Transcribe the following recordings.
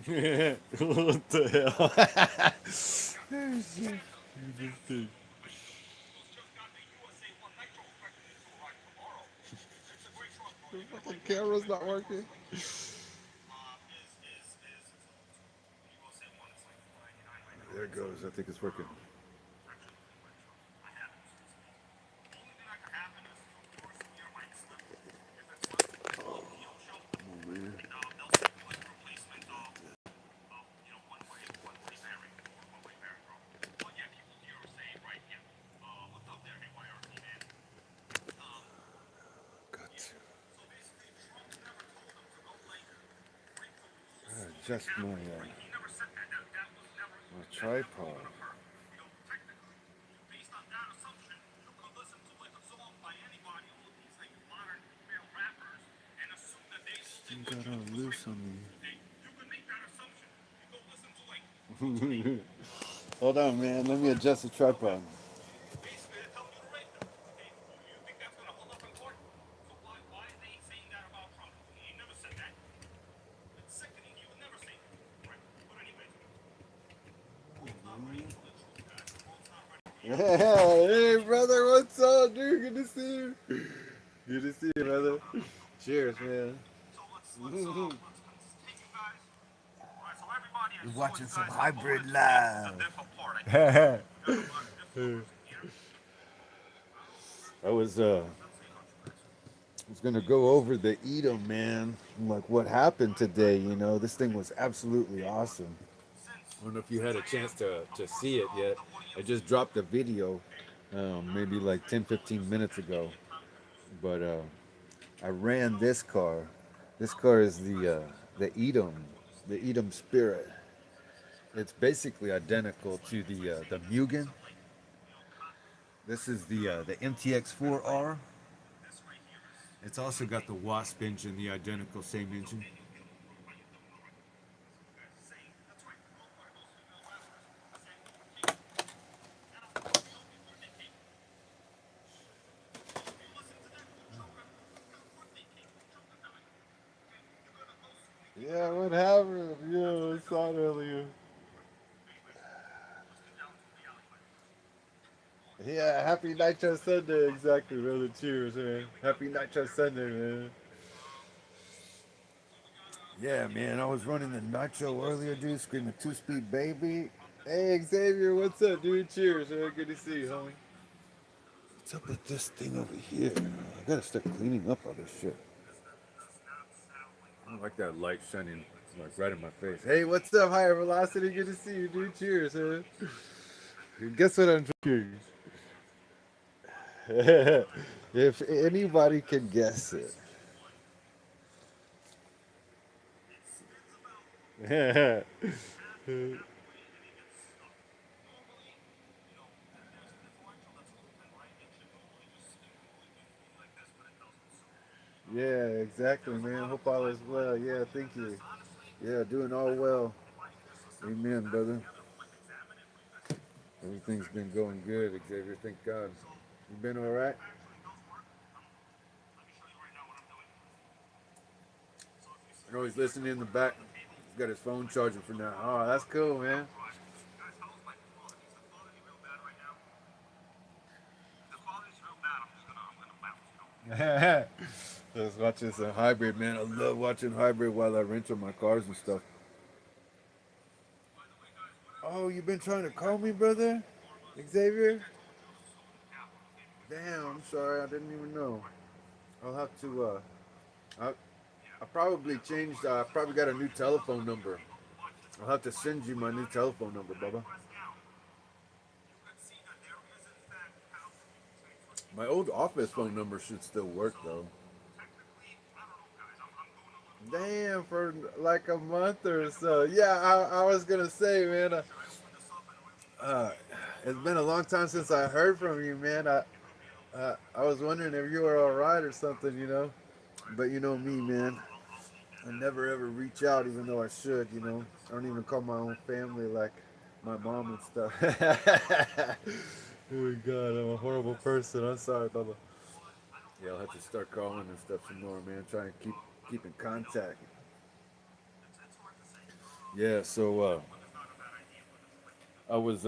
What the hell? Oh, shit. This thing. The fucking camera's not working. There it goes. I think it's working. Oh, man. Got to adjust my tripod. Thing got all loose on me. Hold on, man. Let me adjust the tripod. Hey, brother, what's up, dude? Good to see you. Good to see you, brother. Cheers, man. We're watching some hybrid live. I was gonna go over the Edom, man. Like what happened today, you know. This thing was absolutely awesome. I don't know if you had a chance to see it yet. I just dropped a video maybe like 10, 15 minutes ago. But I ran this car. This car is the Edom Spirit. It's basically identical to the Mugen. This is the MTX4R. It's also got the Wasp engine, the identical same engine. Yeah, what happened? Yeah, I saw it earlier. Yeah, happy Nitro Sunday, exactly, brother. Cheers, man. Happy Nitro Sunday, man. Yeah, man, I was running the Nitro earlier, dude, screaming two-speed baby. Hey, Xavier, what's up, dude? Cheers, man. Good to see you, homie. What's up with this thing over here? I gotta start cleaning up all this shit. I don't like that light shining like right in my face. Hey, what's up, higher velocity? Good to see you, dude. Cheers, man. Guess what I'm drinking? If anybody can guess it. Yeah, exactly, man. Hope all is well. Yeah, thank you. Yeah, doing all well. Amen, brother. Everything's been going good, Xavier. Thank God. You been all right? I know he's listening in the back. He's got his phone charging for now. Oh, that's cool, man. Let's watch this hybrid, man. I love watching hybrid while I rent on my cars and stuff. Oh, you been trying to call me, brother? Xavier? Damn, I'm sorry. I didn't even know. I'll have to, I probably changed, I probably got a new telephone number. I'll have to send you my new telephone number, Bubba. My old office phone number should still work, though. Damn, for like a month or so. Yeah, I was gonna say, man. Uh, it's been a long time since I heard from you, man. I was wondering if you were all right or something, you know. But you know me, man. I never ever reach out, even though I should, you know. I don't even call my own family like my mom and stuff. Oh God, I'm a horrible person. I'm sorry, Bubba. Yeah, I'll have to start calling and stuff some more, man. Try and keep in contact. Yeah, so I was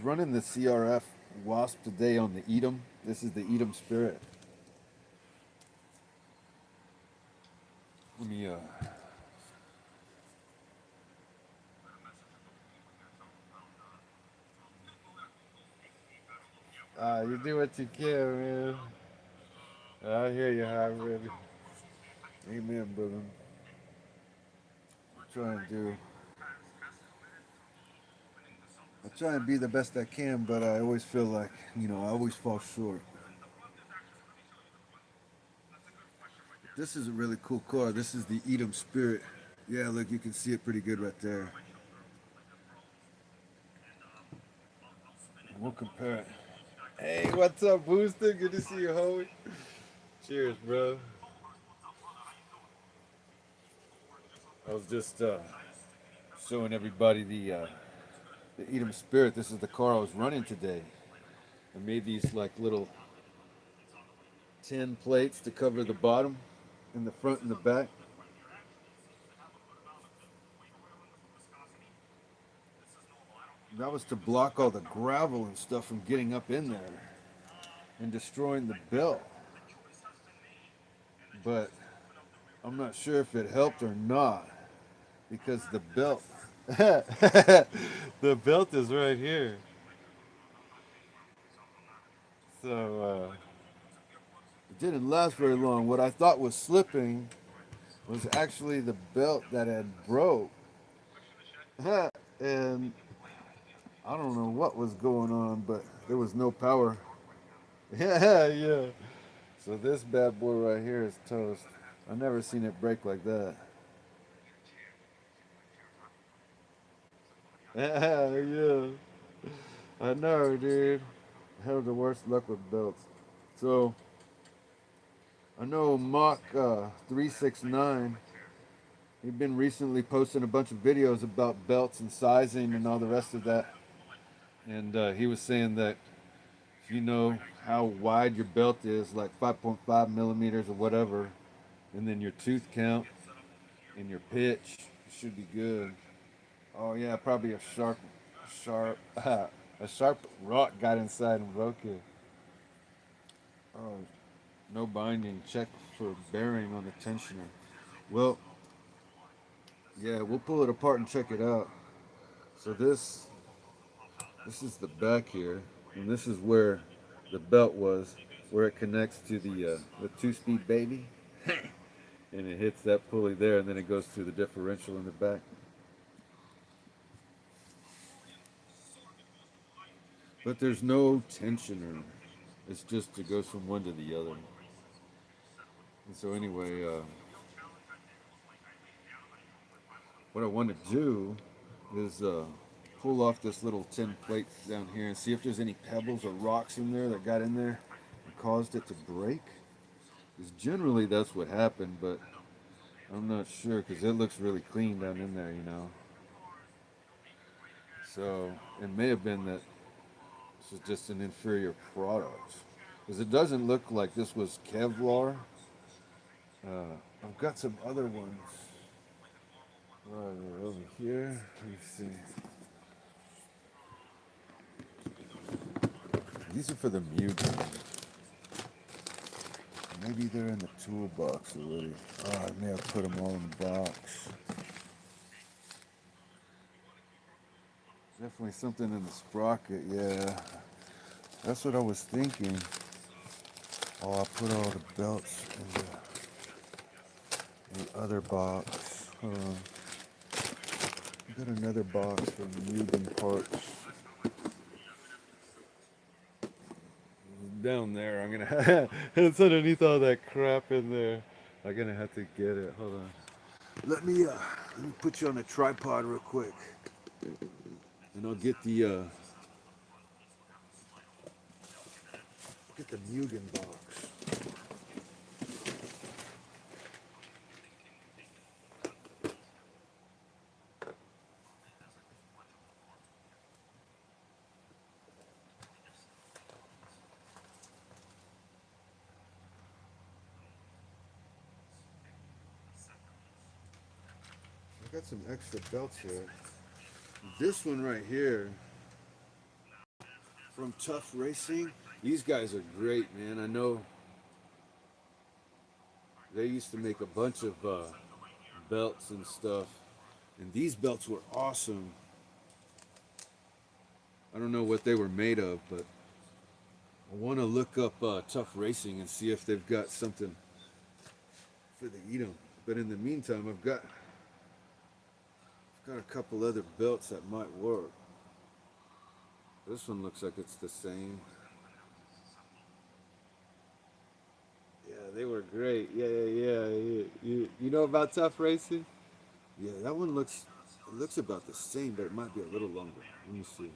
running the CRF Wasp today on the Edom. This is the Edom Spirit. Let me you do what you can, man. I hear you, high baby. Amen, brother. Try and do. I try and be the best I can, but I always feel like, I always fall short. This is a really cool car. This is the Edom Spirit. Yeah, look, you can see it pretty good right there. We'll compare it. Hey, what's up, Booster? Good to see you, homie. Cheers, bro. I was just showing everybody the Edom Spirit. This is the car I was running today. I made these like little tin plates to cover the bottom in the front and the back. That was to block all the gravel and stuff from getting up in there and destroying the belt. But I'm not sure if it helped or not because the belt, the belt is right here. So it didn't last very long. What I thought was slipping was actually the belt that had broke. And I don't know what was going on, but there was no power. Yeah, yeah. So this bad boy right here is toast. I've never seen it break like that. Yeah, yeah. I know, dude. I have the worst luck with belts. So I know Mach 369. He's been recently posting a bunch of videos about belts and sizing and all the rest of that. And he was saying that if you know how wide your belt is, like 5.5 millimeters or whatever, and then your tooth count and your pitch, it should be good. Oh yeah, probably a sharp rock got inside and broke it. Oh, no binding. Check for bearing on the tensioner. Well, yeah, we'll pull it apart and check it out. So this is the back here, and this is where the belt was, where it connects to the two-speed baby, and it hits that pulley there, and then it goes through the differential in the back. But there's no tensioner. It's just it goes from one to the other. And so anyway, what I want to do is pull off this little tin plate down here and see if there's any pebbles or rocks in there that got in there and caused it to break. Because generally that's what happened, but I'm not sure because it looks really clean down in there. So it may have been that this is just an inferior product. Because it doesn't look like this was Kevlar. I've got some other ones right over here. Let me see. These are for the Mugen. Maybe they're in the toolbox already. Oh, I may have put them all in the box. Definitely something in the sprocket, yeah. That's what I was thinking. Oh, I put all the belts in the other box. Hold on. I got another box for Mugen parts. Down there, I'm gonna. It's underneath all that crap in there. I'm gonna have to get it. Hold on. Let me put you on a tripod real quick, and I'll get the Mugen box. got some extra belts here. This one right here from Tough Racing. These guys are great, man. I know they used to make a bunch of belts and stuff, and these belts were awesome. I don't know what they were made of, but I want to look up Tough Racing and see if they've got something for the Edom. But in the meantime, I've got a couple other belts that might work. This one looks like it's the same. Yeah, they were great. Yeah. You know about Tough Racing? Yeah, that one looks about the same, but it might be a little longer. Let me see.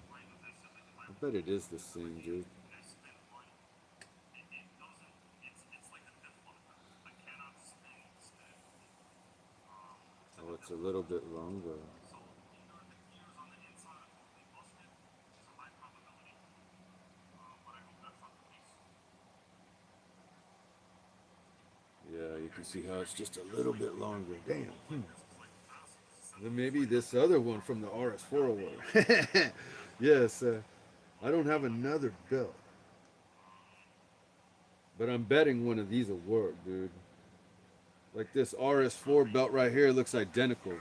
I bet it is the same, dude. Oh, it's a little bit longer. Yeah, you can see how it's just a little bit longer. Damn. Then maybe this other one from the RS4 will work. Yes, I don't have another belt, but I'm betting one of these will work, dude. Like this RS4 belt right here looks identical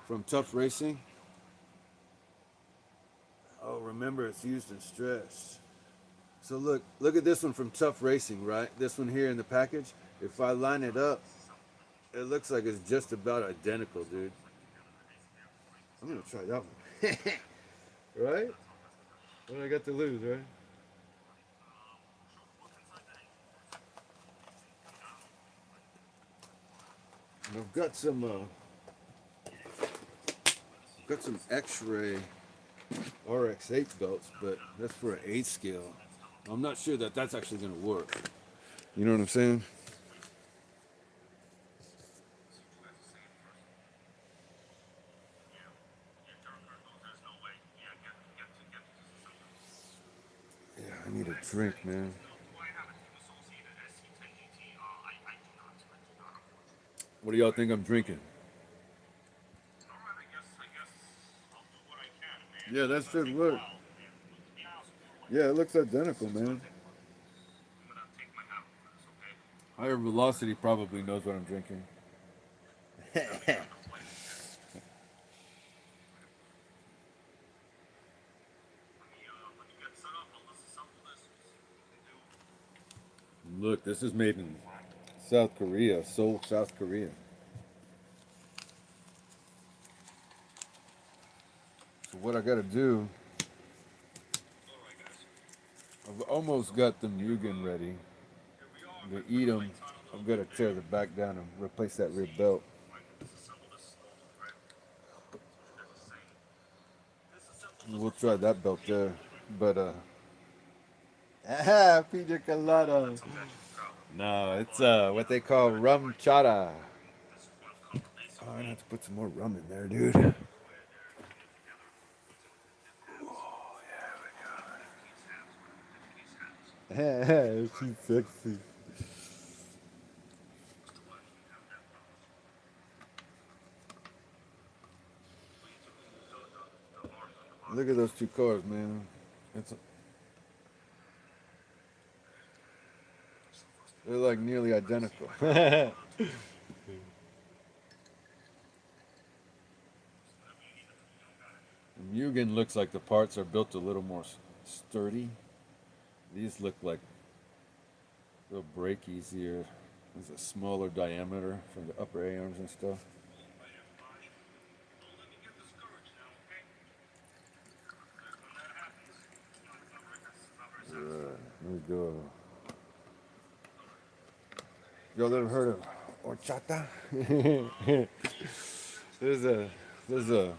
from Tough Racing. Oh, remember it's used in stress. So look at this one from Tough Racing, right? This one here in the package. If I line it up, it looks like it's just about identical, dude. I'm gonna try that one. Right? What I got to lose, right? And I've got some X-ray RX8 belts, but that's for an 8 scale. I'm not sure that that's actually gonna work. You know what I'm saying? Yeah, I need a drink, man. What do y'all think I'm drinking? Yeah, that should work. Yeah, it looks identical, man. Higher velocity probably knows what I'm drinking. Look, this is made in South Korea, Seoul, South Korea. So what I gotta do, I've almost got the Mugen ready. To eat them, I'm gonna tear the back down and replace that rear belt. We'll try that belt there. But pina colada. No, it's what they call rum chata. Oh, I have to put some more rum in there, dude. She's sexy. Look at those two cars, man. It's they're like nearly identical. Mugen looks like the parts are built a little more sturdy. These look like they'll break easier. There's a smaller diameter for the upper A-arms and stuff. Here we go. Y'all ever heard of horchata? there's a there's a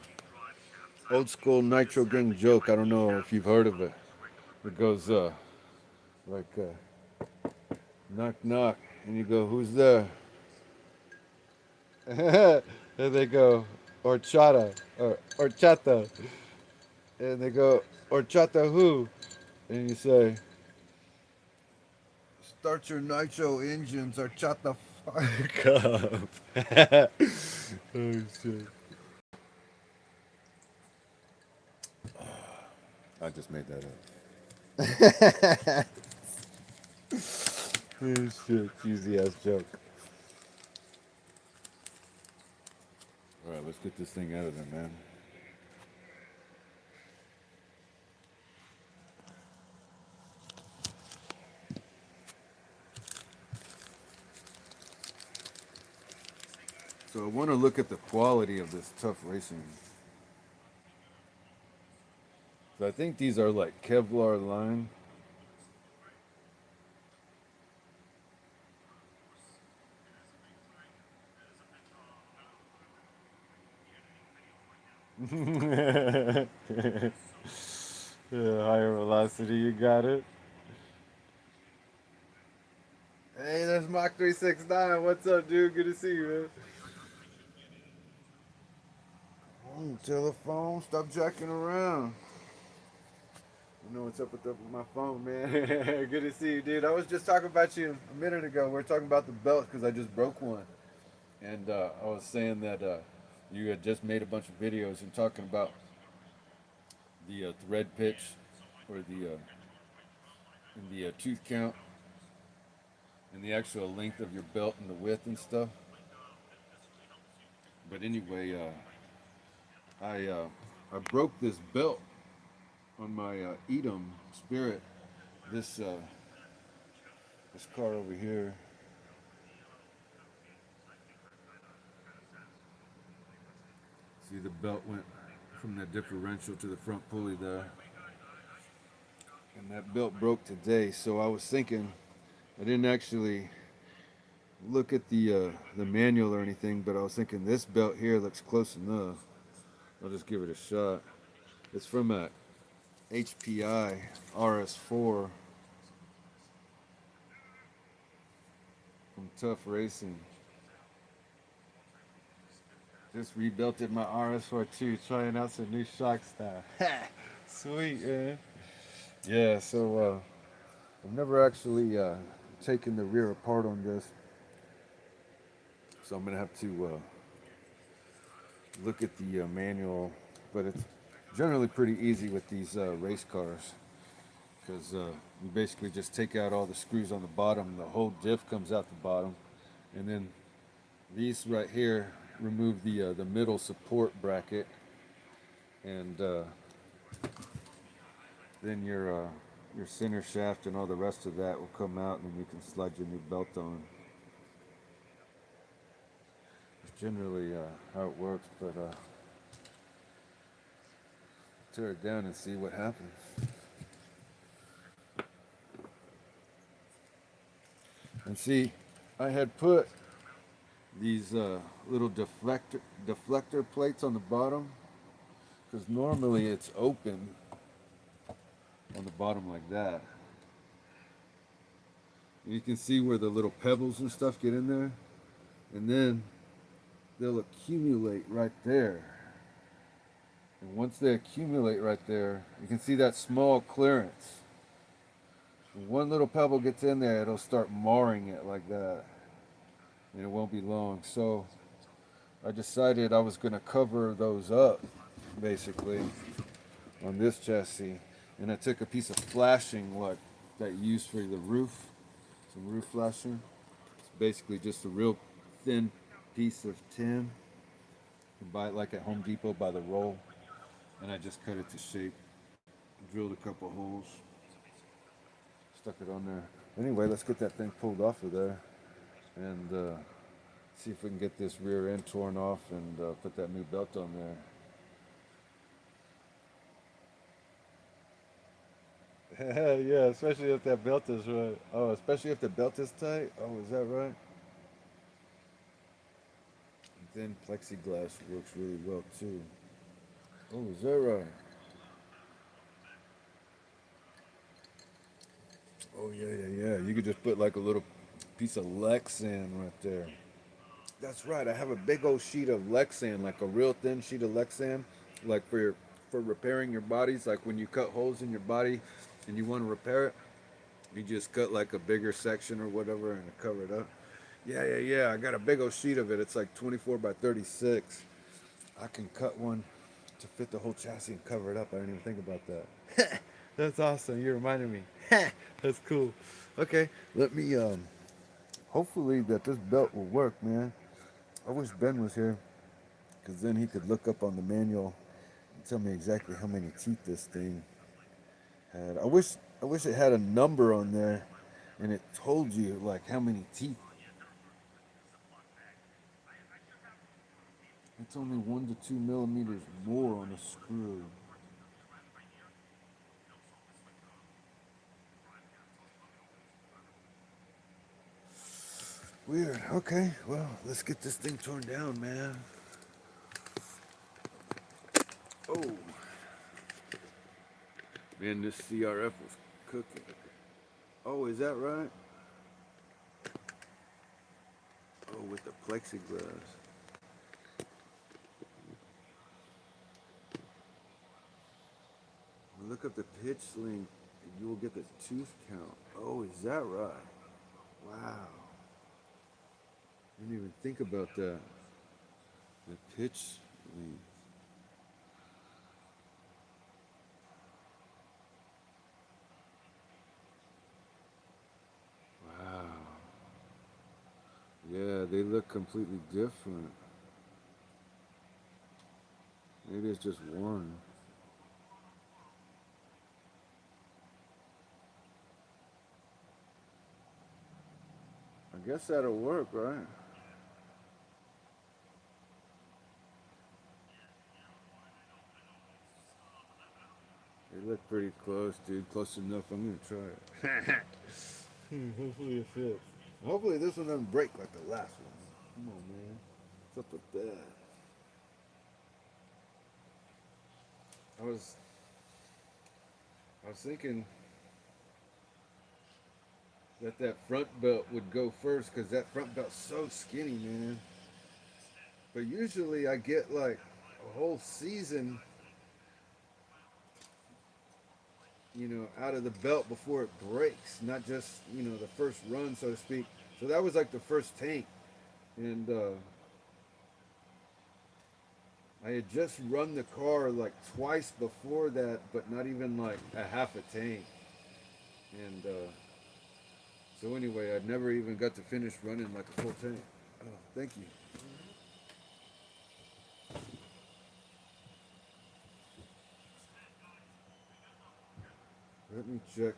old school NITROGANG joke. I don't know if you've heard of it. It goes like knock knock, and you go, who's there? And they go horchata or horchata, and they go horchata who? And you say, start your nitro engines, horchata fuck up. Oh shit. I just made that up. Oh shit, cheesy ass joke. All right, let's get this thing out of there, man. So I want to look at the quality of this tough racing. So I think these are like Kevlar line. Yeah, higher velocity, you got it. Hey, there's Mach 369. What's up, dude? Good to see you, man. Oh, telephone, stop jacking around. You know what's up with my phone, man. Good to see you, dude. I was just talking about you a minute ago. We are talking about the belt because I just broke one. And I was saying that you had just made a bunch of videos and talking about the thread pitch or the tooth count and the actual length of your belt and the width and stuff. But anyway, I broke this belt on my Edom Spirit. This this car over here. See, the belt went from that differential to the front pulley there, and that belt broke today. So I was thinking, I didn't actually look at the manual or anything, but I was thinking this belt here looks close enough. I'll just give it a shot. It's from a HPI RS4 from Tough Racing. Just rebelted my RS4 too, trying out some new shock style. Sweet, man. Yeah, so I've never actually taken the rear apart on this, so I'm gonna have to look at the manual. But it's generally pretty easy with these race cars because you basically just take out all the screws on the bottom. The whole diff comes out the bottom, and then these right here remove the middle support bracket, and then your center shaft and all the rest of that will come out, and then you can slide your new belt on. It's generally how it works, but tear it down and see what happens. And see, I had put these little deflector plates on the bottom because normally it's open on the bottom like that. And you can see where the little pebbles and stuff get in there, and then they'll accumulate right there. And once they accumulate right there, you can see that small clearance. When one little pebble gets in there, it'll start marring it like that, and it won't be long. So I decided I was going to cover those up, basically, on this chassis. And I took a piece of flashing like that you use for the roof, some roof flashing. It's basically just a real thin piece of tin. You buy it like at Home Depot by the roll. And I just cut it to shape, drilled a couple holes, stuck it on there. Anyway, let's get that thing pulled off of there and see if we can get this rear end torn off and put that new belt on there. Yeah, especially if that belt is right. Oh, especially if the belt is tight. Oh, is that right? Then plexiglass works really well too. Oh, is that right? Oh yeah, yeah, yeah. You could just put like a little piece of Lexan right there. That's right. I have a big old sheet of Lexan, like a real thin sheet of Lexan, like for repairing your bodies. Like when you cut holes in your body and you want to repair it, you just cut like a bigger section or whatever and cover it up. Yeah, yeah, yeah. I got a big old sheet of it. It's like 24 by 36. I can cut one to fit the whole chassis and cover it up. I didn't even think about that. That's awesome. You reminded me. That's cool. Okay, let me hopefully that this belt will work, man. I wish Ben was here because then he could look up on the manual and tell me exactly how many teeth this thing had. I wish it had a number on there and it told you like how many teeth. It's only 1 to 2 millimeters more on a screw. Weird. Okay, well, let's get this thing torn down, man. Oh, man, this CRF was cooking. Oh, is that right? Oh, with the plexiglass. Look up the pitch length, and you will get the tooth count. Oh, is that right? Wow. I didn't even think about that. The pitch length. Wow. Yeah, they look completely different. Maybe it's just one. I guess that'll work, right? They look pretty close, dude. Close enough. I'm gonna try it. Hopefully it fits. Hopefully this one doesn't break like the last one. Come on, man. What's up with that? I was I was thinking that front belt would go first because that front belt's so skinny, man. But usually I get like a whole season, out of the belt before it breaks, not just the first run, so to speak. So that was like the first tank, and I had just run the car like twice before that, but not even like a half a tank. And so anyway, I never even got to finish running like a full tank. Oh, thank you. Let me check.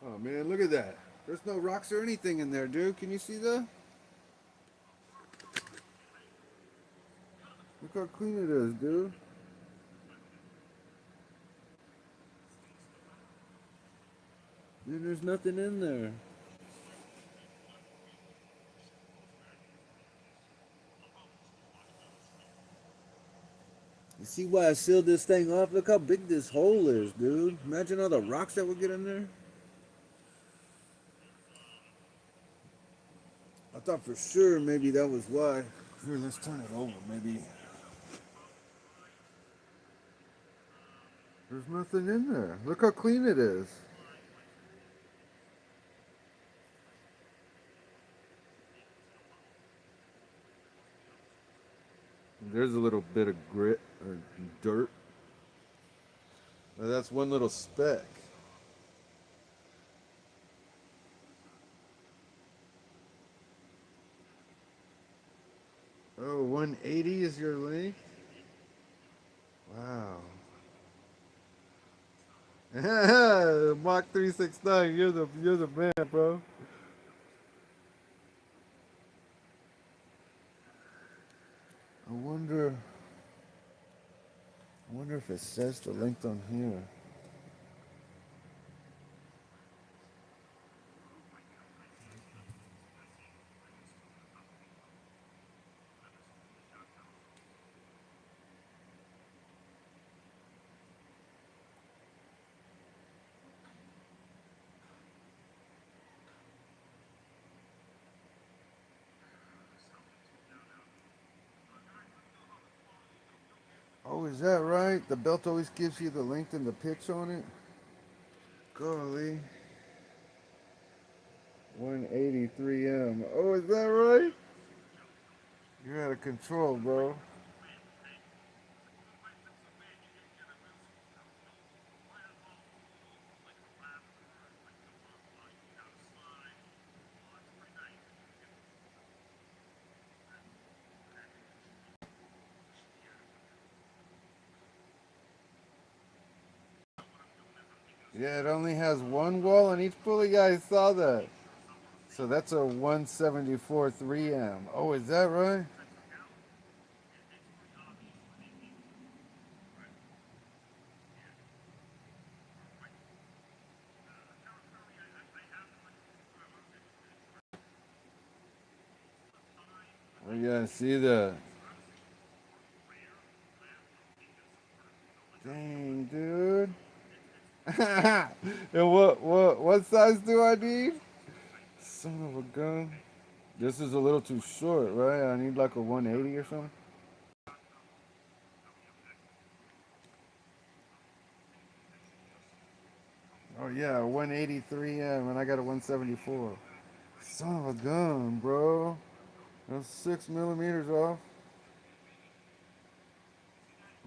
Oh man, look at that. There's no rocks or anything in there, dude. Can you see that? Look how clean it is, dude. Dude, there's nothing in there. You see why I sealed this thing off? Look how big this hole is, dude. Imagine all the rocks that would get in there. I thought for sure maybe that was why. Here, let's turn it over. Maybe there's nothing in there. Look how clean it is. There's a little bit of grit or dirt. That's one little speck. Oh, 180 is your length? Wow. Mach 369, you're the man, bro. I wonder I wonder if it says the length on here. Oh, is that right? The belt always gives you the length and the pitch on it? golly. 183 M. Oh, is that right? You're out of control, bro. Yeah, it only has one wall on each pulley. Yeah, I saw that. So that's a 174 3M. Oh, is that right? Oh, yeah, I see that. Dang, dude. And what size do I need? Son of a gun. This is a little too short, right? I need like a 180 or something. Oh yeah, 183M, and I got a 174. Son of a gun, bro. That's 6 millimeters off.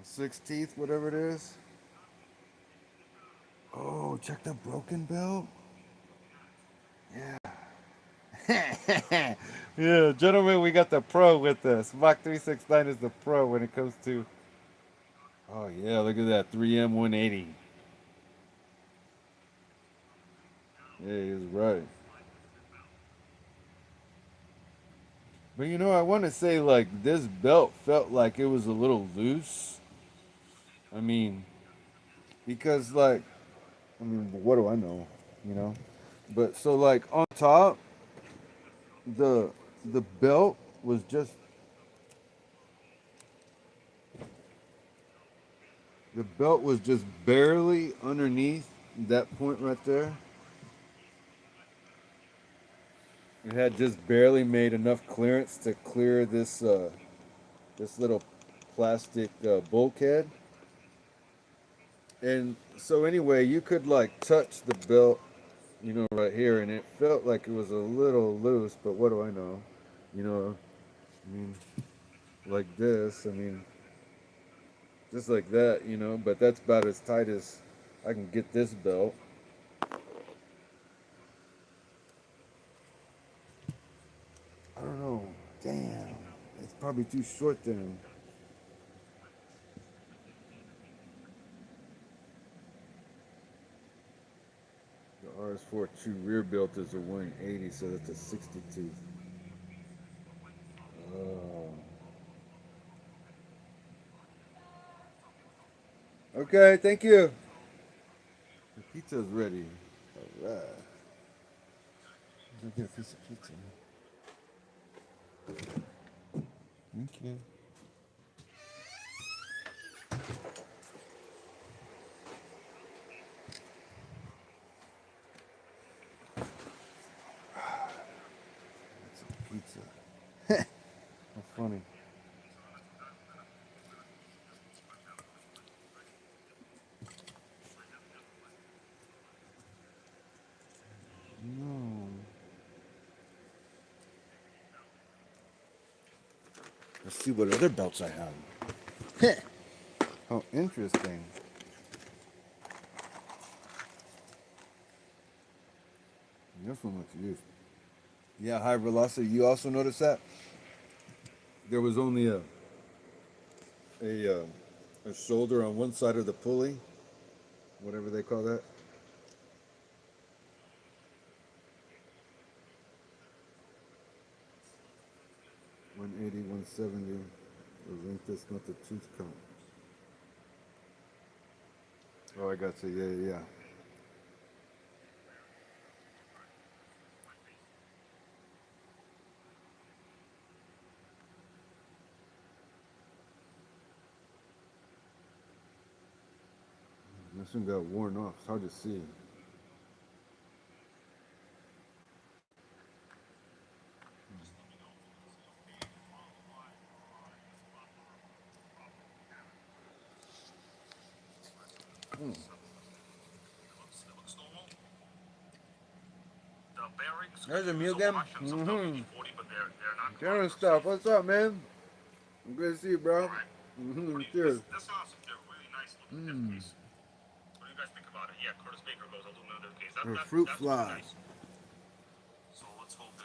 6 teeth, whatever it is. Oh, check the broken belt. Yeah. Yeah, gentlemen, we got the pro with us. Mach 369 is the pro when it comes to. Oh yeah, look at that 3M 180. Yeah, he's right. But you know, I want to say like this belt felt like it was a little loose. I mean, because like, I mean, what do I know? You know, but so like on top, the the belt was just the belt was just barely underneath that point right there. It had just barely made enough clearance to clear this little plastic bulkhead. And so anyway, you could like touch the belt, you know, right here, and it felt like it was a little loose. But what do I know? You know, I mean, like this. I mean, just like that, you know. But that's about as tight as I can get this belt. I don't know. Damn, it's probably too short then. The RS42 rear belt is a 180, so that's a 62. Oh. Okay, thank you. The pizza's ready. All right. I'll get a piece of pizza. Thank you. That's a pizza. How funny. No. Let's see what other belts I have. Oh, interesting. This one looks used. Yeah, high velocity. You also notice that there was only a a shoulder on one side of the pulley, whatever they call that. 180, 170. The length is not the tooth count. Oh, I got you. Yeah, yeah. This one got worn off. It's hard to see. There's a meal again. Sharing stuff. What's up, man? Good to see you, bro. Cheers. Or fruit fly.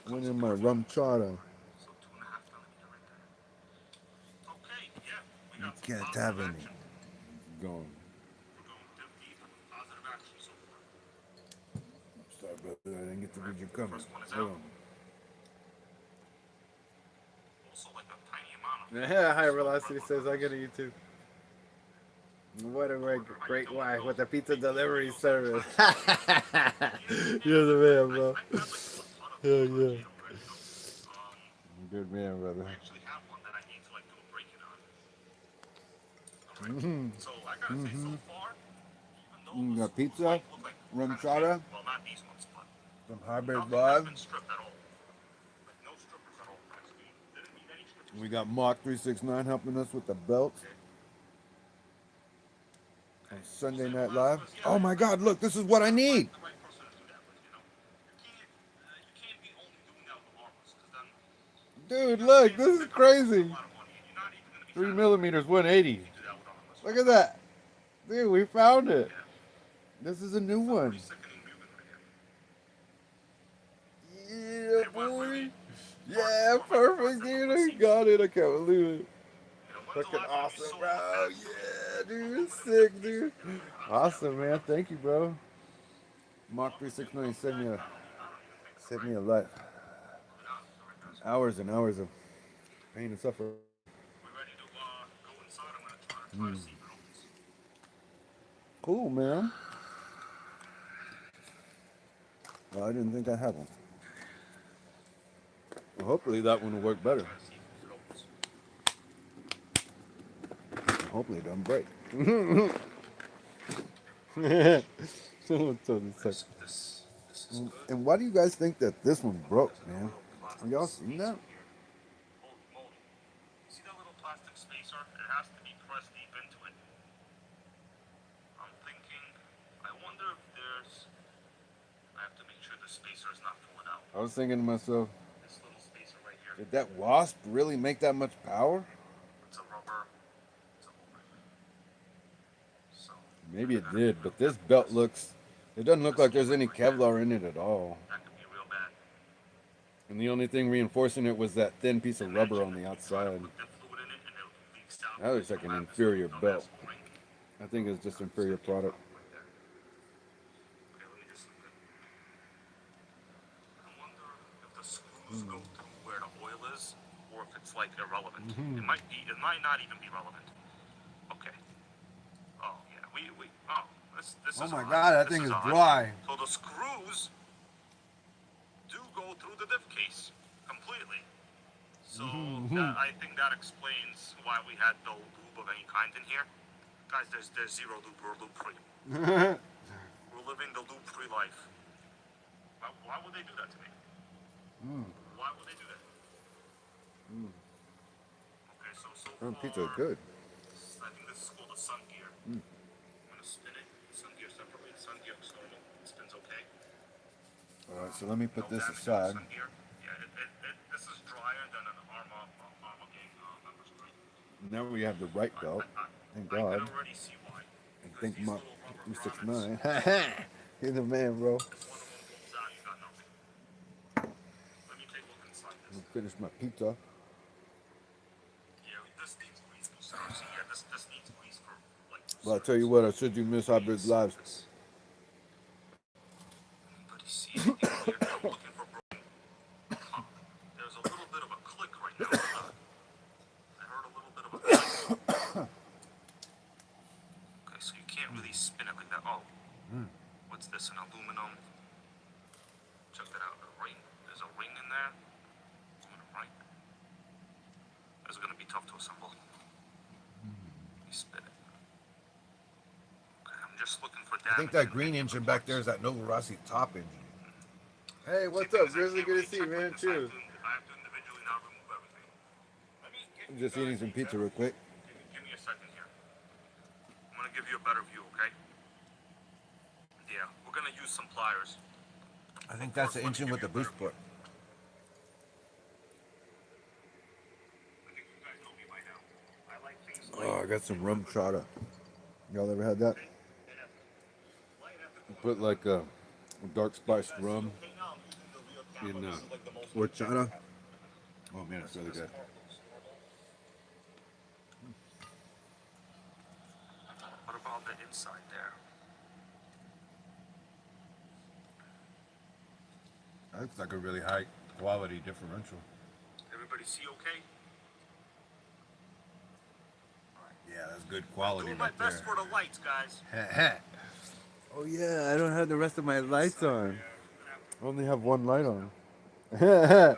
One in my rum chata. You can't have any. Gone. Sorry, brother. I didn't get to read your comments. Hold on. Yeah, High Velocity says I get a YouTube. What a great wife with a pizza delivery service. You're the man, bro. Yeah. Good man, brother. Got pizza, rum chata, some hybrid bud. We got Mark 369 helping us with the belts. On Sunday Night Live. Oh my God, look, this is what I need. Dude, look, this is crazy. 3 millimeters, 180. Look at that. Dude, we found it. This is a new one. Yeah, boy. Yeah, perfect, dude. I got it. I can't believe it. Fucking awesome, bro. Yeah, dude. Sick, dude. Awesome, man. Thank you, bro. Mark 369 saved me a life. Hours and hours of pain and suffering. Cool, man. Well, I didn't think I had one. Well, hopefully that one will work better. Hopefully it doesn't break. Someone told me such. And why do you guys think that this one broke, man? Have y'all seen that? See that little plastic spacer? It has to be pressed deep into it. I'm thinking, I wonder if I have to make sure the spacer is not pulling out. I was thinking to myself, This little spacer right here. did that wasp really make that much power? It's a rubber. So Maybe it did, but this belt it doesn't look like there's any Kevlar in it at all. that could be real bad. And the only thing reinforcing it was that thin piece of rubber on the outside. That looks like an inferior belt. I think it's just inferior product. I wonder if the screws go through where the oil is, or if it's like irrelevant. It might not even be relevant. Okay. Oh yeah, this Oh is my odd. God, that This thing is odd. dry. So the screws do go through the diff case completely. So I think that explains why we had no lube of any kind in here. Guys, there's zero lube. We're lube free. We're living the lube free life. Why would they do that to me? Why would they do that? Okay, so Oh, far, pizza is good. I think this is called a sun gear. I'm gonna spin it. Sun gear separately. Sun gear is normal. It spins okay. All right, so let me put No this damage on the aside. sun gear. Yeah, this is drier than an Arma gang member's grade. Now we have the right belt. Thank I God. can already see why. And thank These Mark little rubber 369. He's the man, bro. If one of them comes out, you got nothing. Let me take a look inside this. I'm finish my pizza. Yeah, this needs grease. See, yeah, this needs grease for like. Well, I tell you what, I should do Miss Hybrid Live. Anybody see anything weird? I'm looking for broken. Huh. There's a little bit of a click right now. I heard a little bit of a click. Okay, so you can't really spin it like that. Oh, what's this? An aluminum. Check that out. A ring. There's a ring in there. Aluminum ring. This is gonna be tough to assemble. You spin it. Okay, I'm just looking for damage. I think that green engine back there is that Nova Rossi top engine. Hey, what's up, Grizzly? Good to see you, man. Cheers. I have to individually now remove everything. I'm just eating some pizza real quick. Give me a second here. I'm gonna give you a better view, okay? Yeah, we're gonna use some pliers. I think that's the engine with the boost port. Oh, I got some rum chata. Y'all ever had that? You put like a dark spiced rum in horchata. Oh man, it's really good. What about the inside there? That looks like a really high quality differential. Everybody see okay? Yeah, that's good quality Doing my right best there. for the lights, guys. Oh yeah, I don't have the rest of my lights on. I only have one light on. I'm gonna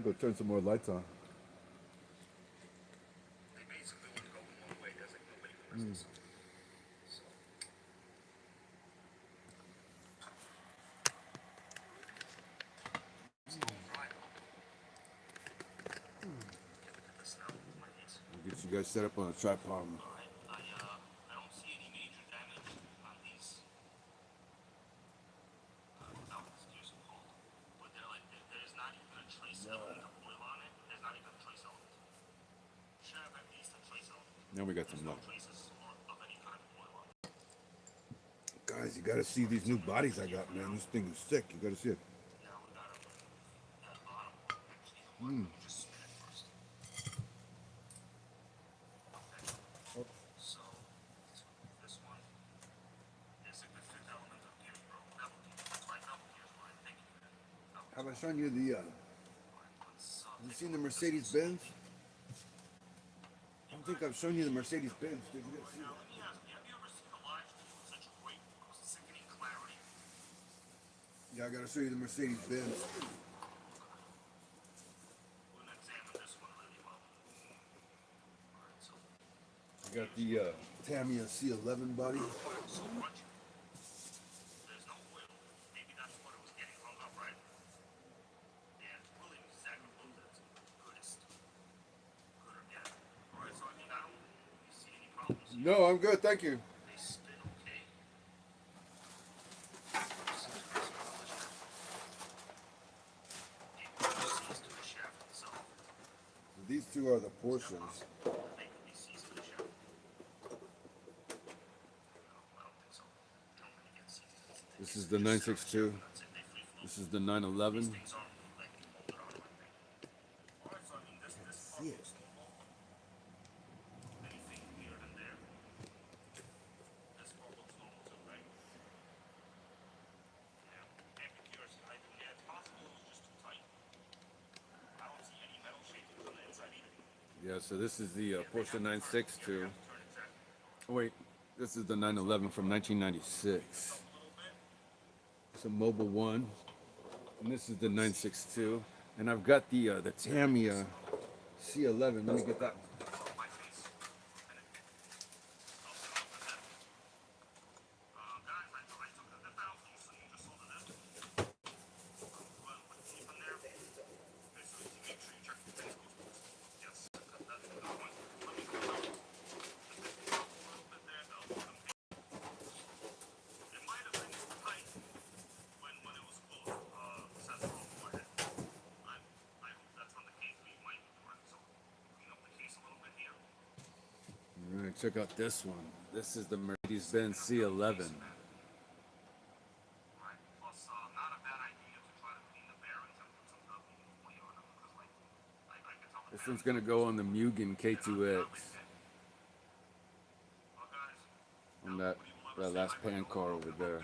go turn some more lights on. They basically only go in one way. There's like nobody presents. I'll get you guys set up on a tripod. I don't see any major damage on these. Excuse me, but they're like there's not even a trace element of oil on it. There's not even a trace element. Should have at least a trace element. Now we got some No luck. traces of any kind of oil on it. Guys, you gotta see these new bodies I got, man. This thing is sick. You gotta see it. Yeah, we got that bottom one. Actually, let me just spin it first. Okay. So this one is a good fit element of gear, bro. Double gear. That's why double gear is what I'm thinking. Have I shown you the? Have you seen the Mercedes Benz? I don't think I've shown you the Mercedes Benz. Dude, you gotta see Now, that. let me ask you, have you ever seen a live stream with such great, sickening clarity? Yeah, I gotta show you the Mercedes Benz. We're gonna examine this one really well. Alright, so I got the Tamiya C11 body. so much. There's no oil. Maybe that's what it was getting hung up, right? Yeah, really exactly what that's goodest. Good, yeah. Alright, so I mean, I don't see any problems here. No, I'm good, thank you. They spin okay. Sees to the shaft itself. These two are the Porsches. They could be seized to the shaft. No, I don't think so. They don't really get seized. This is the 962. That's it. They free flow. This is the 911. Things aren't like molded on, I think. Alright, so I mean, this part looks normal. Anything weird in there? This part looks normal too, right? Yeah. Ambiguous. Yeah, it's possible it was just too tight. I don't see any metal shapings on the inside either. Yeah, so this is the Porsche 962. Turn exactly. Oh, wait, this is the 911 from 1996. It's a Mobile One, and this is the 962. And I've got the Tamiya C11. Let me get that one. My face. Guys, I took the dip out. So you just saw the dip. Well, with the tape in there. Okay, so you make sure you check the face goes. Yes, that's a good one. Let me go out. Just a little bit there. It might have been tight when it was closed. Says it off my head. I hope that's not the case. We might be correct. So clean up the case a little bit here. All right, check out this one. This is the Mercedes-Benz C11. Right. Plus, not a bad idea to try to clean the bearings and put some WD-40 on them because, like, I can tell the This one's gonna go on the Mugen K2X. On that last pan car over there.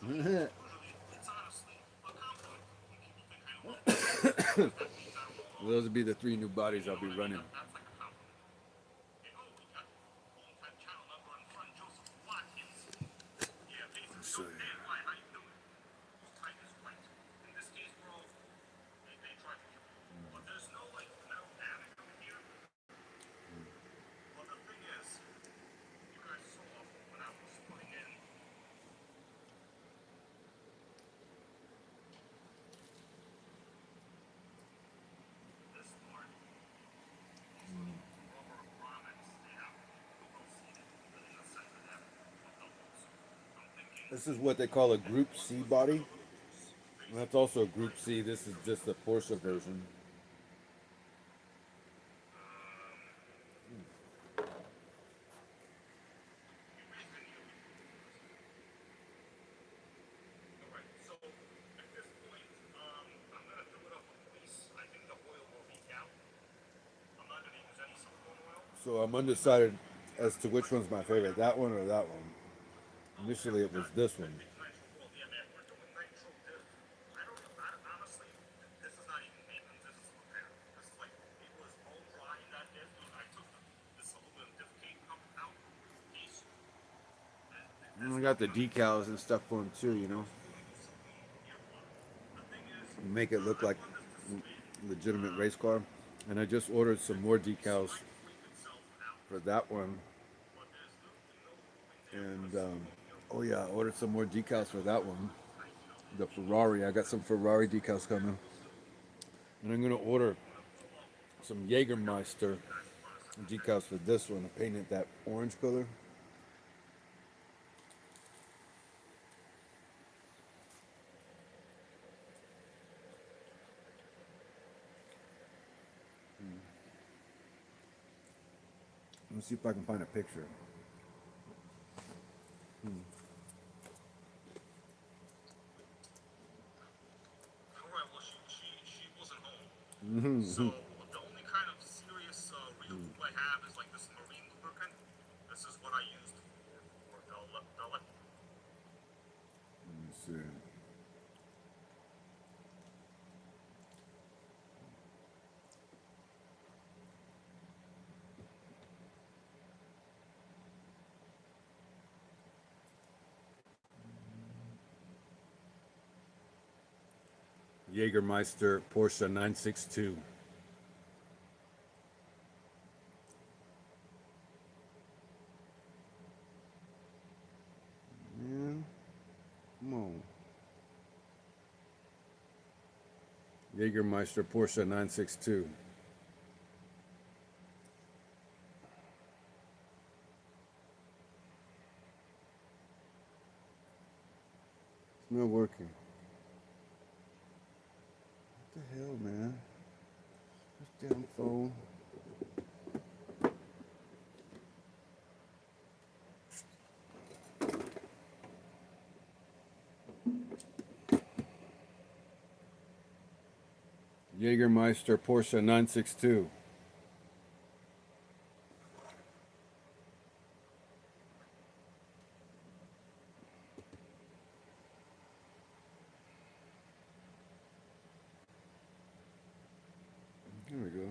It's honestly a compliment. People think I don't know. Those would be the 3 new bodies I'll be running. That's like a compliment. Hey, oh, we got long-time channel member and friend Joseph Watkins. Yeah, basically, hey, why, how you doing? Whose type is right? In this case, bro, they try to kill you. But there's no, like, metal damage over here. But the thing is, you guys saw when I was putting in this part. This is what they call a Group C body. And that's also a Group C. This is just the Porsche version. Alright, so at this point, I'm gonna fill it up with grease. I think the oil will leak out. I'm not gonna use any silicone oil. So I'm undecided as to which one's my favorite, that one or that one. Initially, it was this one. Nitro, well, yeah, man, we're doing nitro diff. Honestly, this is not even maintenance, this is repair. This is like, it was bone dry in that diff. I took this aluminum diff cake out, piece. And I got the decals and stuff for them too, you know. Make it look like a legitimate race car. And I just ordered some more decals for that one. And oh yeah, I ordered some more decals for that one. The Ferrari. I got some Ferrari decals coming. And I'm gonna order some Jägermeister decals for this one. I painted that orange color. Let's see if I can find a picture. Alright, well, she wasn't home. So the only kind of serious real lube I have is like this marine lubricant. This is what I used for the Let me see. Jägermeister Porsche 962. Man, come on. Jägermeister Porsche 962. It's not working. What the hell, man? This damn phone. Jägermeister Porsche 962. Here we go.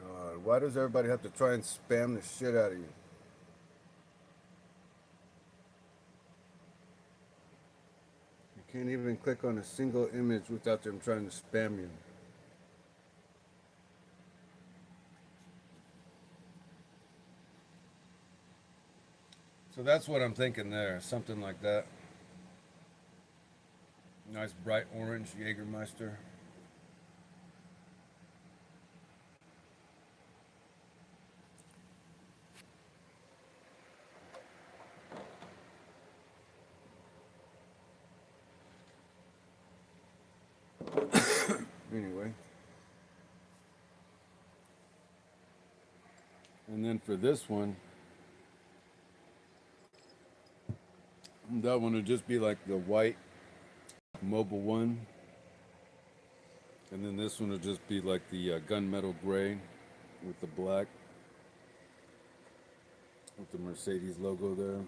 God, why does everybody have to try and spam the shit out of you? You can't even click on a single image without them trying to spam you. So that's what I'm thinking there, something like that. Nice bright orange Jägermeister. Anyway. And then for this one, that one would just be like the white Mobile One. And then this one would just be like the gunmetal gray with the black, with the Mercedes logo there.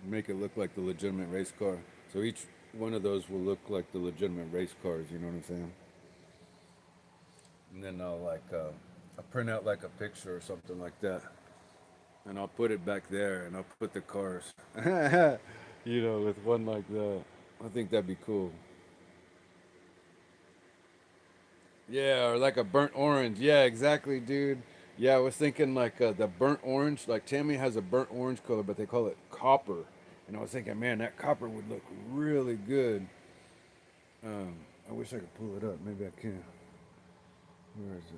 Make it look like the legitimate race car. So each one of those will look like the legitimate race cars, you know what I'm saying? And then I'll print out like a picture or something like that. And I'll put it back there and I'll put the cars, you know, with one like that. I think that'd be cool. Yeah, or like a burnt orange. Yeah, exactly, dude. Yeah, I was thinking like the burnt orange. Like Tammy has a burnt orange color, but they call it copper. And I was thinking, man, that copper would look really good. I wish I could pull it up. Maybe I can. Where is it?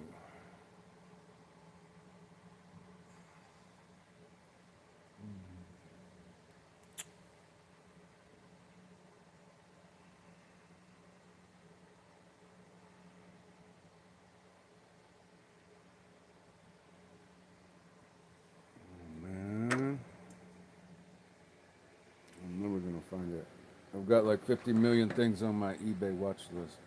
Man, I'm never gonna find it. I've got like 50 million things on my eBay watch list.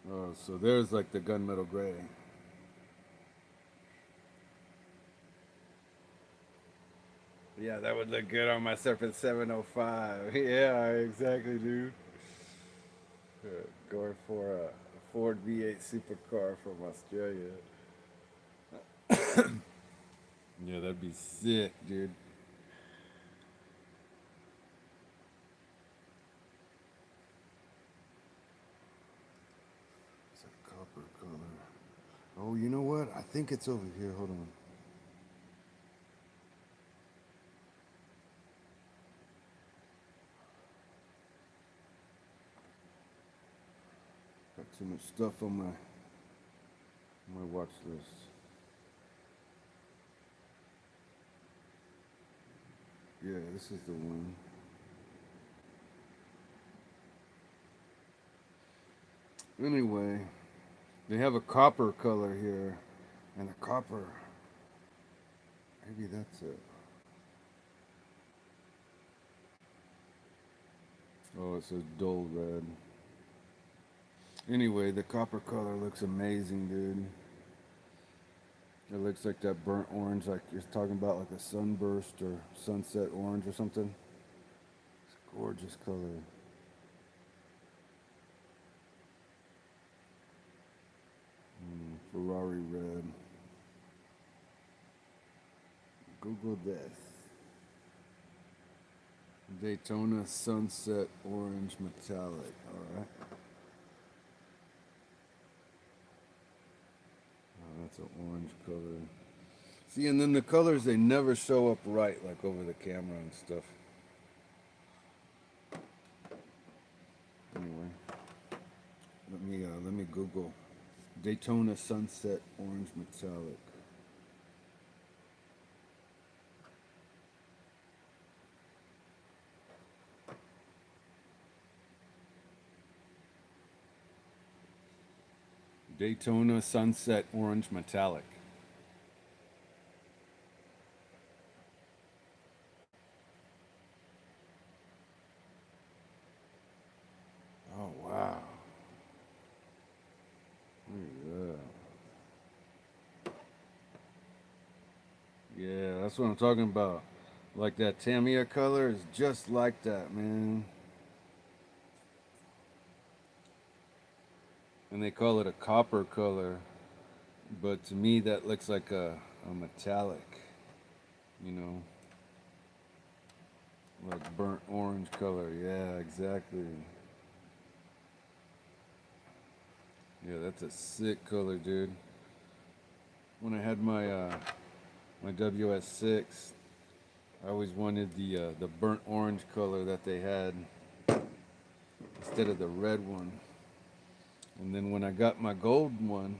Oh, so there's like the gunmetal gray. Yeah, that would look good on my Serpent 705. Yeah, exactly, dude. Going for a Ford V8 supercar from Australia. Yeah, that'd be sick, dude. It's a copper color. Oh, you know what? I think it's over here. Hold on. Got too much stuff on my watch list. Yeah, this is the one. Anyway, they have a copper color here, and the copper. Maybe that's it. Oh, it says dull red. Anyway, the copper color looks amazing, dude. It looks like that burnt orange, like you're talking about, like a sunburst or sunset orange or something. It's a gorgeous color. Ferrari red. Google this. Daytona sunset orange metallic. All right. Oh, that's an orange color. See, and then the colors, they never show up right, like over the camera and stuff. Anyway, let me Google Daytona sunset orange metallic. Daytona sunset orange metallic. Oh wow. Look at that. Yeah, that's what I'm talking about. Like that Tamiya color is just like that, man. And they call it a copper color, but to me that looks like a metallic, you know, like burnt orange color. Yeah, exactly. Yeah, that's a sick color, dude. When I had my WS6, I always wanted the burnt orange color that they had instead of the red one. And then when I got my gold one,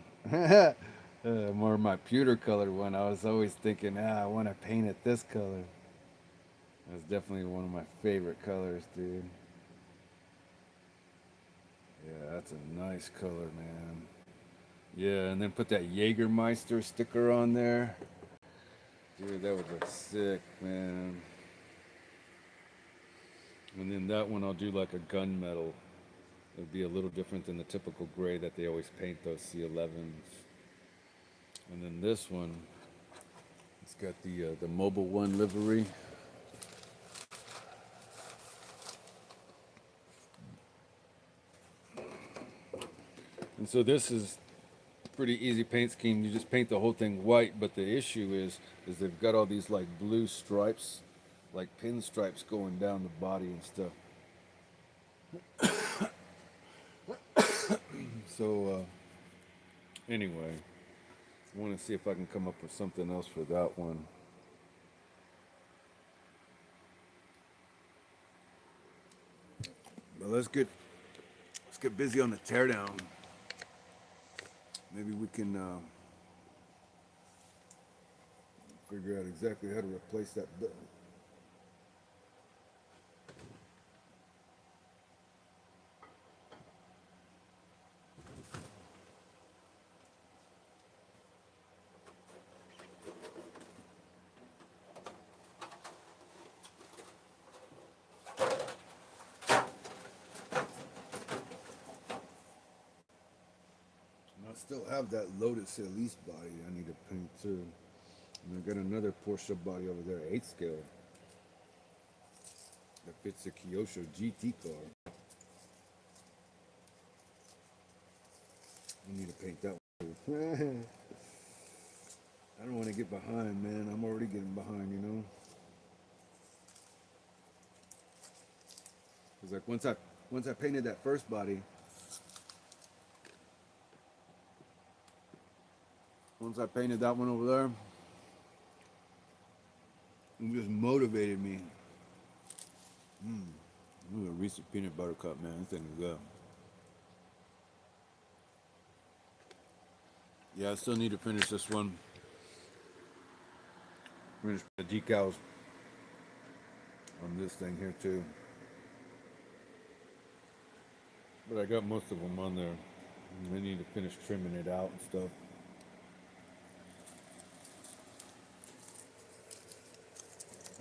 more my pewter colored one, I was always thinking, I want to paint it this color. That's definitely one of my favorite colors, dude. Yeah, that's a nice color, man. Yeah, and then put that Jägermeister sticker on there. Dude, that would look sick, man. And then that one I'll do like a gunmetal. It'll be a little different than the typical gray that they always paint those C11s. And then this one, it's got the Mobile One livery. And so this is a pretty easy paint scheme. You just paint the whole thing white, but the issue is they've got all these like blue stripes, like pinstripes going down the body and stuff. So anyway, I want to see if I can come up with something else for that one. Well, let's get busy on the teardown. Maybe we can figure out exactly how to replace that button. I still have that lotus Elise body I need to paint too. And I got another Porsche body over there, 8 scale, that fits the Kyosho GT car. I need to paint that one too. I don't want to get behind, man. I'm already getting behind, you know. Cause like once I painted that first body, once I painted that one over there, it just motivated me. Ooh, a Reese's peanut butter cup, man. This thing is good. Yeah, I still need to finish this one. Finish the decals on this thing here too. But I got most of them on there. I need to finish trimming it out and stuff.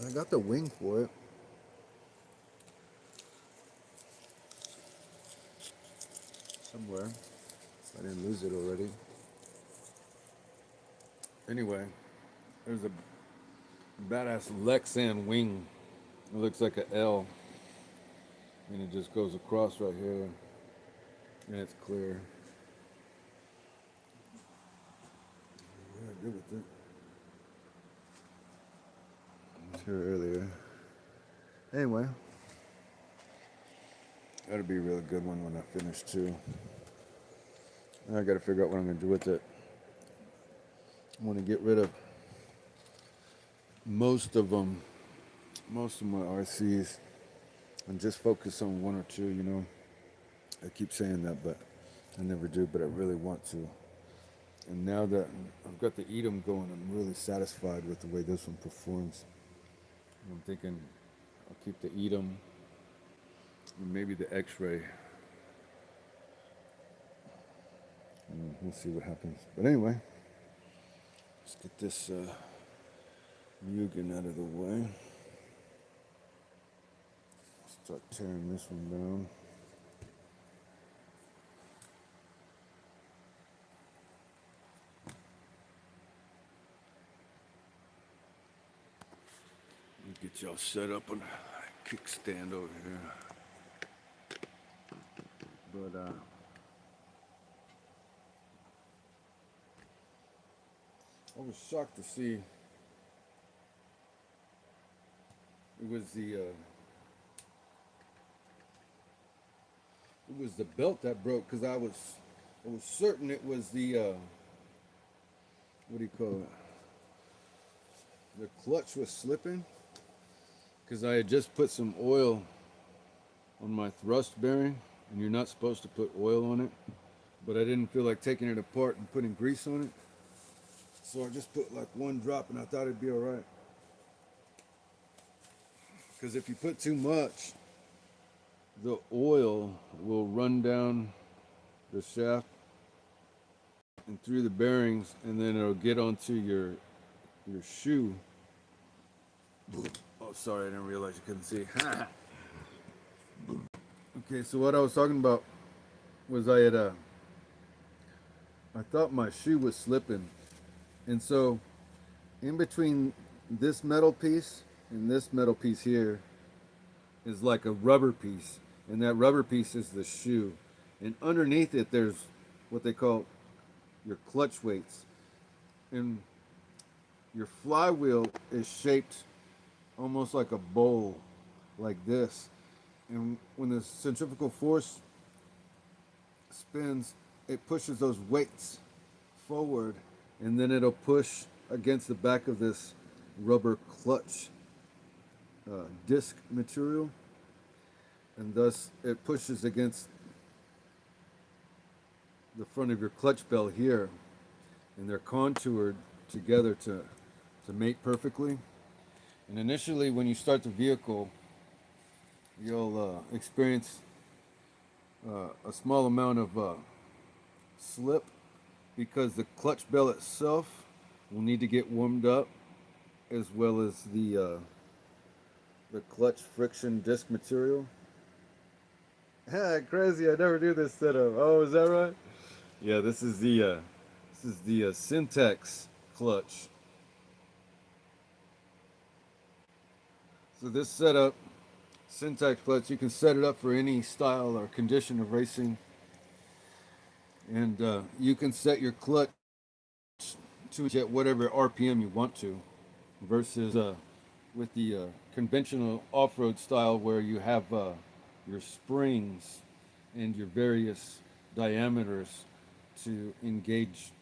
I got the wing for it. Somewhere. I didn't lose it already. Anyway, there's a badass Lexan wing. It looks like an L. And it just goes across right here. And it's clear. Yeah, good with it. I was here earlier. Anyway. That'll be a really good one when I finish too. I gotta figure out what I'm gonna do with it. I want to get rid of most of them, most of my RCs, and just focus on one or two, you know. I keep saying that, but I never do, but I really want to. And now that I've got the Edom going, I'm really satisfied with the way this one performs. I'm thinking I'll keep the Edom and maybe the X-Ray. We'll see what happens. But anyway, let's get this Mugen out of the way. Start tearing this one down. Get y'all set up on a kickstand over here. But I was shocked to see it was the belt that broke, because I was certain it was the what do you call it? The clutch was slipping, because I had just put some oil on my thrust bearing, and you're not supposed to put oil on it, but I didn't feel like taking it apart and putting grease on it, so I just put like one drop, and I thought it'd be all right. Because if you put too much, the oil will run down the shaft and through the bearings, and then it'll get onto your shoe. Oh, sorry, I didn't realize you couldn't see. Okay, so what I was talking about was I thought my shoe was slipping, and so in between this metal piece and this metal piece here is like a rubber piece, and that rubber piece is the shoe, and underneath it there's what they call your clutch weights, and your flywheel is shaped almost like a bowl, like this, and when the centrifugal force spins, it pushes those weights forward, and then it'll push against the back of this rubber clutch disc material. and thus it pushes against the front of your clutch bell here, and they're contoured together to mate perfectly. And initially, when you start the vehicle, you'll experience a small amount of slip because the clutch bell itself will need to get warmed up, as well as the clutch friction disc material. Crazy! I never knew this setup. Oh, is that right? Yeah, this is the Syntex clutch. So this setup, Syntex clutch, you can set it up for any style or condition of racing, and you can set your clutch to at whatever RPM you want to, versus with the conventional off-road style where you have your springs and your various diameters to engage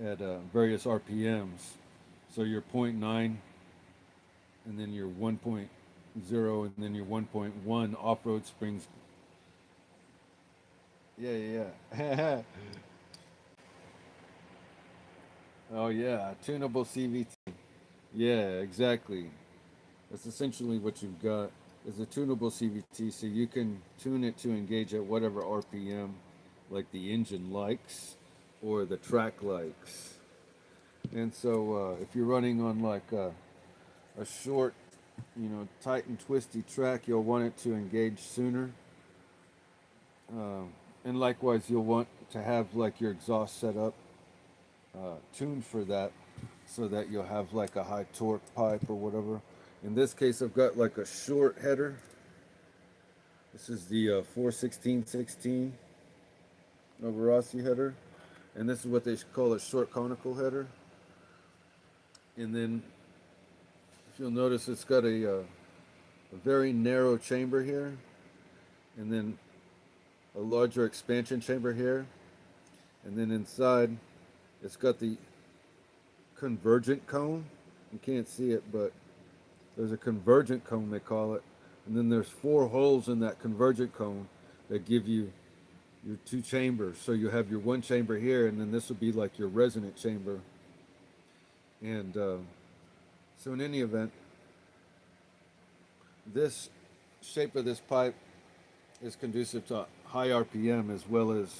at various RPMs. So your point 0.9, and then your 1.0, and then your 1.1 off-road springs. Yeah, yeah, yeah. Oh yeah, tunable CVT. Yeah, exactly. That's essentially what you've got is a tunable CVT, so you can tune it to engage at whatever RPM, like the engine likes or the track likes. And so if you're running on like a short, tight and twisty track, you'll want it to engage sooner. And likewise, you'll want to have like your exhaust set up tuned for that, so that you'll have like a high torque pipe or whatever. In this case, I've got like a short header. This is the 41616 Rossi header, and this is what they call a short conical header. And then, if you'll notice, it's got a very narrow chamber here, and then a larger expansion chamber here, and then inside, it's got the convergent cone. You can't see it, but there's a convergent cone, they call it, and then there's 4 holes in that convergent cone that give you your 2 chambers. So you have your 1 chamber here, and then this would be like your resonant chamber. And so in any event, this shape of this pipe is conducive to high RPM, as well as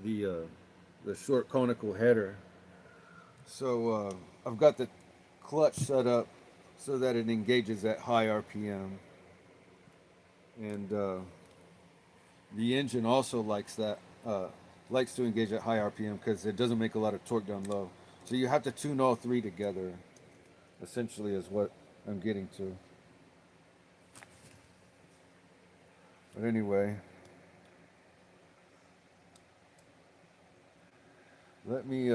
the uh, the short conical header. So I've got the clutch set up so that it engages at high RPM, and the engine also likes to engage at high RPM because it doesn't make a lot of torque down low. So you have to tune all 3 together, essentially, is what I'm getting to. But anyway, let me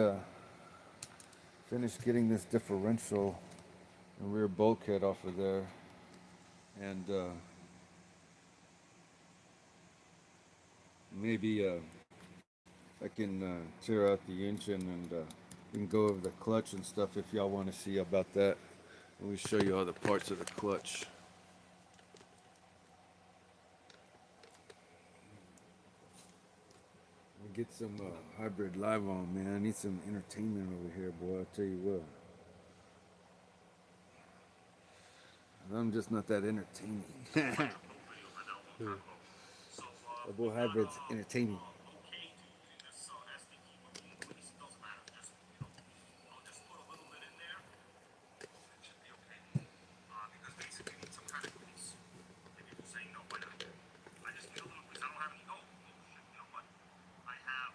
finish getting this differential and rear bulkhead off of there, and maybe I can tear out the engine, and we can go over the clutch and stuff if y'all want to see about that. Let me show you all the parts of the clutch. Get some hybrid live on, man. I need some entertainment over here, boy. I tell you what. I'm just not that entertaining. That So boy we got hybrid's entertaining. okay to using this SD key with the release. Doesn't matter. Just I'll just put a little bit in there. It should be okay. Because basically you need some kind of grease. If you say no, why not? I just need a little grease. I don't have any. Oh shit! You know what? I have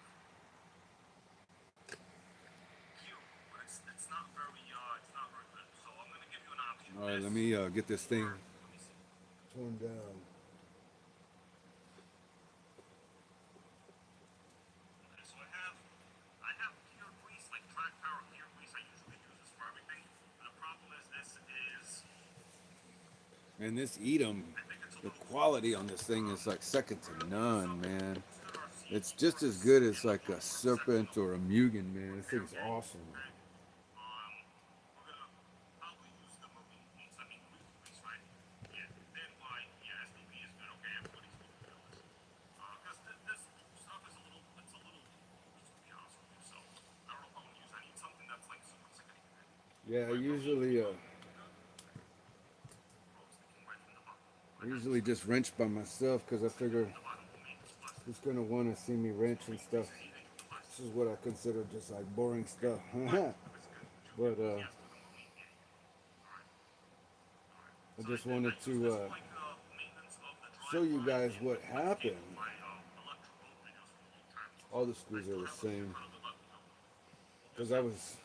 Q, but it's not very good. So I'm gonna give you an option. All right, let me get this thing Let me see. torn down. Okay, so I have gear grease, like track power gear grease. I usually use this for everything. And the problem is this is And this Edom, I think it's a the little quality on this thing is like second to none, man. boosted our It's seats just for as good as in the like a front for a second. serpent or a Mugen, man. This thing's Okay, awesome. okay. We're gonna probably use the marine grease. I mean grease, right? Yeah. Then why? Yeah, SDP is good. Yeah, I usually just wrench by myself because I figure who's gonna want to see me wrench and stuff. This is what I consider just like boring stuff. But I just wanted to show you guys what happened. All the screws are the same. Because I was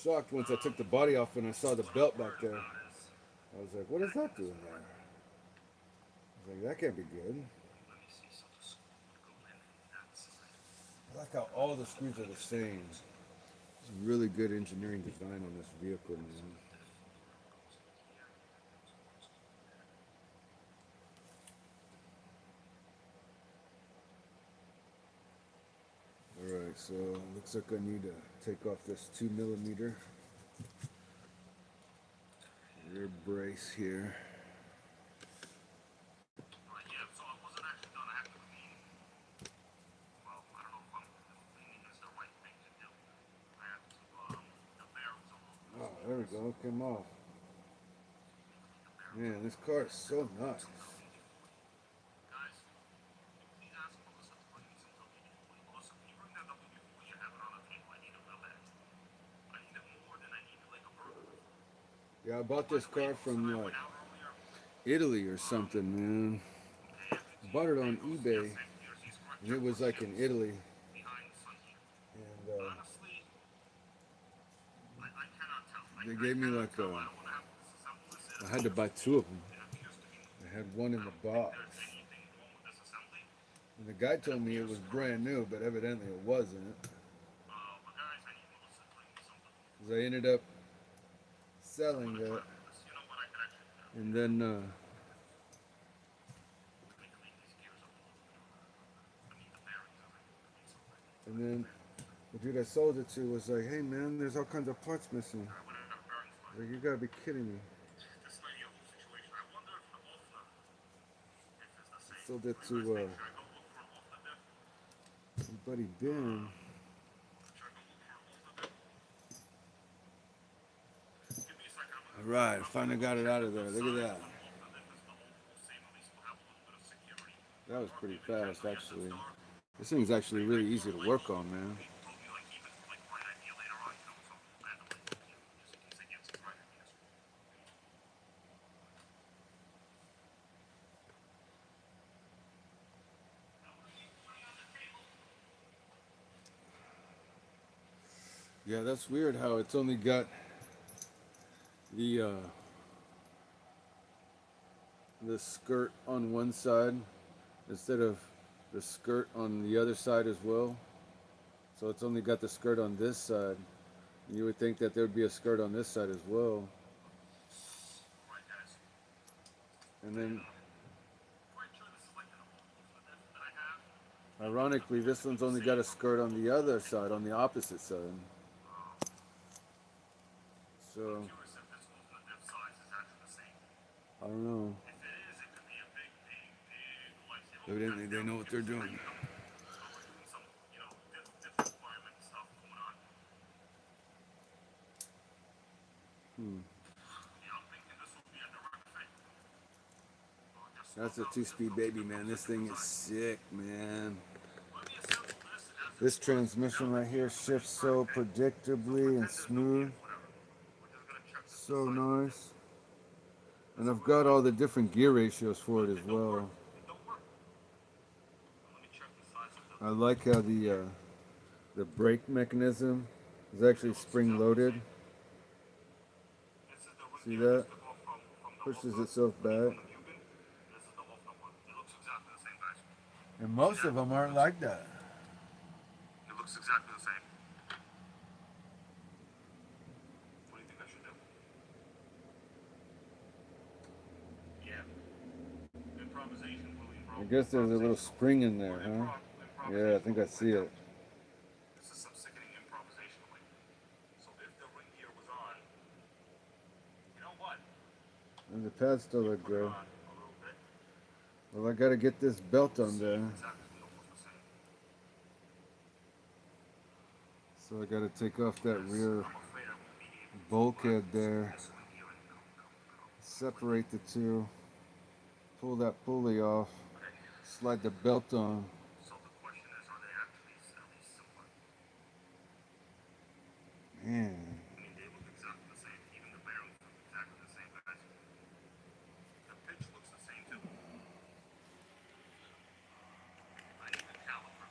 shocked once I took the body off and I saw the belt back there. I was like, what is that doing there? I was like, that can't be good. I like how all the screws are the same. It's really good engineering design on this vehicle, man. Alright, so looks like I need to take off this 2mm rear brace here. Oh, there we go, came off. Man, this car is so nice. Yeah, I bought this car from like Italy or something, man. I bought it on eBay, and it was like in Italy. And they gave me like I had to buy two of them. I had one in the box. And the guy told me it was brand new, but evidently it wasn't. Because I ended up selling it. And then the dude I sold it to was like, hey man, there's all kinds of parts missing. Like, you gotta be kidding me. Sold it to my buddy Ben. Alright, finally got it out of there. Look at that. That was pretty fast, actually. This thing's actually really easy to work on, man. Yeah, that's weird how it's only got the skirt on one side instead of the skirt on the other side as well. So it's only got the skirt on this side. You would think that there would be a skirt on this side as well. And then, ironically, this one's only got a skirt on the other side, on the opposite side. So, I don't know. Evidently, they know what they're doing. That's a two-speed baby, man. This thing is sick, man. This transmission right here shifts so predictably and smooth. So nice. And I've got all the different gear ratios for it as well. I like how the brake mechanism is actually spring loaded. See that? Pushes itself back. And most of them aren't like that. It looks exactly the same. What do you think I should do? Yeah. Improvisation will I guess there's a little spring in there, huh? Yeah, I think I see it. This is some sickening improvisation. So if the ring gear was on, you know what? And the pads still look good. Well, I gotta get this belt on there. So I gotta take off that rear bulkhead there. Separate the two. Pull that pulley off. Slide the belt on. So the question is, are they actually at least similar? Man. I mean, they look exactly the same. Even the bearings look exactly the same, guys. The pitch looks the same too. I need the caliper.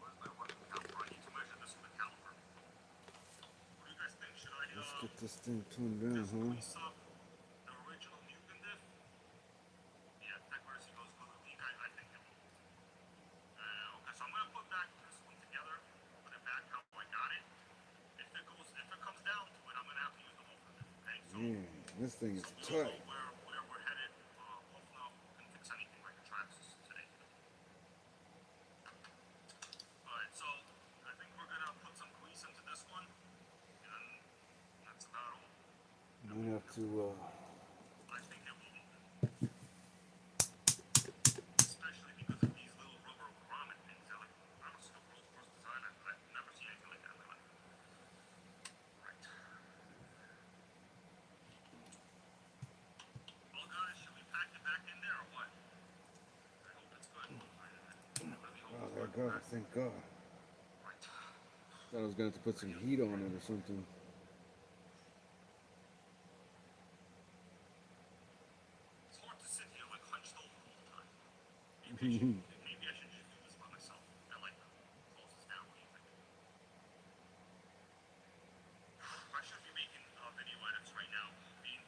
Where's my working caliper? I need to measure this with a caliper. What do you guys think? Should I Let's get this thing tuned down, just huh? grease up the original Newton diff? Yeah, Tech Mercy goes good with leak. I think it will. Okay, so I'm gonna put back this one together, put it back how I got it. If it comes down to it, I'm gonna have to use the Wolfen diff. Okay, so Man, this thing is we don't tight. know where we're headed. Wolfen can fix anything like a Traxxas today. All right, so I think we're gonna put some grease into this one, and that's about all. Might have to, I think it will be good. Especially because of these little rubber grommet things. They're like, I don't know, world's first design. I've never seen anything like that in my life. Right. Well, guys, should we pack it back in there or what? I hope it's good. I really hope oh, it's there it good. goes, thank God. Right. Thought I was going to have to put some heat on it or something. It's hard to sit here like hunched over all the time. Maybe I should just do this by myself. I like close this down. What do you think? I should be making video edits right now, being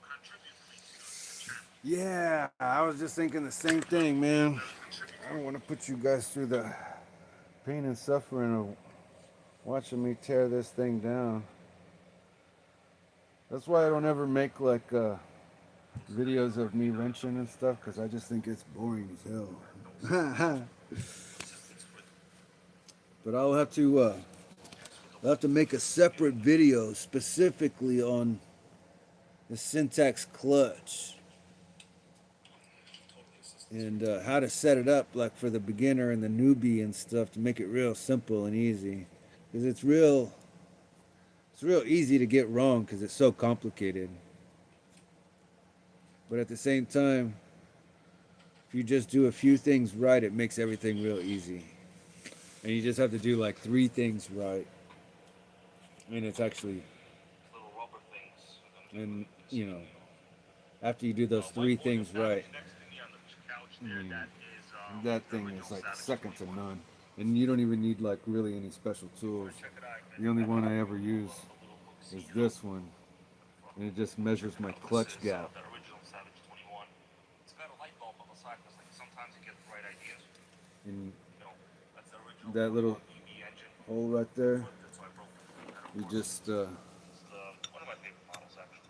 contributory to the channel. Yeah, I was just thinking the same thing, man. I don't want to put you guys through the pain and suffering of watching me tear this thing down. That's why I don't ever make like videos of me wrenching and stuff, because I just think it's boring as hell. But I'll have to make a separate video specifically on the Syntax clutch and how to set it up, like for the beginner and the newbie and stuff, to make it real simple and easy, because it's real easy to get wrong because it's so complicated. But at the same time, if you just do a few things right, it makes everything real easy. And you just have to do like 3 things right, and it's actually, Little rubber things. and after you do those 3 things right, Next to me on the couch there, that is that thing is like second to none. And you don't even need like really any special tools. The only one I ever use is this one, and it just measures my clutch gap. The original Savage 21. It's got a light bulb on the side because like sometimes you get the right ideas. And That's the original that little EV engine. hole right there, That's why I broke it. you just It's one of my favorite models actually.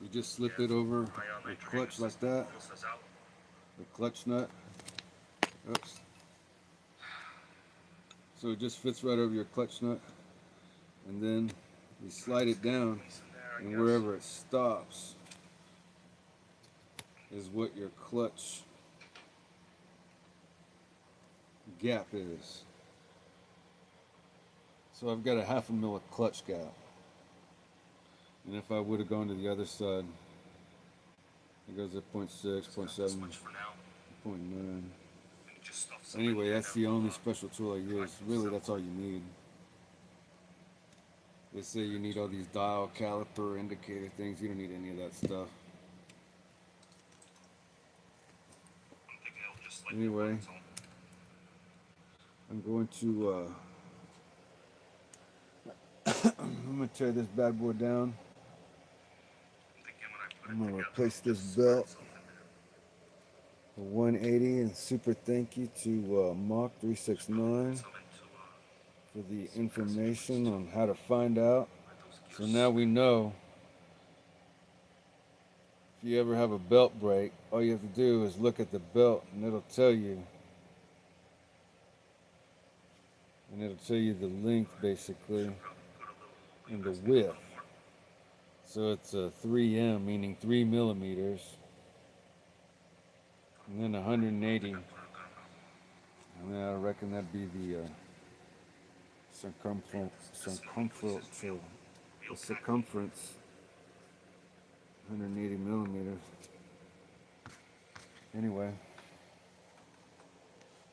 you just slip it over the clutch like that, the clutch nut. Oops. So it just fits right over your clutch nut, and then you slide it down, and wherever it stops is what your clutch gap is. So I've got a 1/2 mil of clutch gap, and if I would have gone to the other side, it goes at 0.6, 0.7, 0.9. Anyway, that's the only special tool I use. Really, that's all you need. They say you need all these dial, caliper, indicator things. You don't need any of that stuff. Anyway, I'm going to I'm gonna tear this bad boy down. I'm gonna replace this belt. A 180, and super thank you to Mach 369 for the information on how to find out. So now we know if you ever have a belt break, all you have to do is look at the belt, and it'll tell you. And it'll tell you the length basically and the width. So it's a 3M, meaning 3 millimeters, and then 180. And I reckon that'd be the circumference 180 millimeters. Anyway,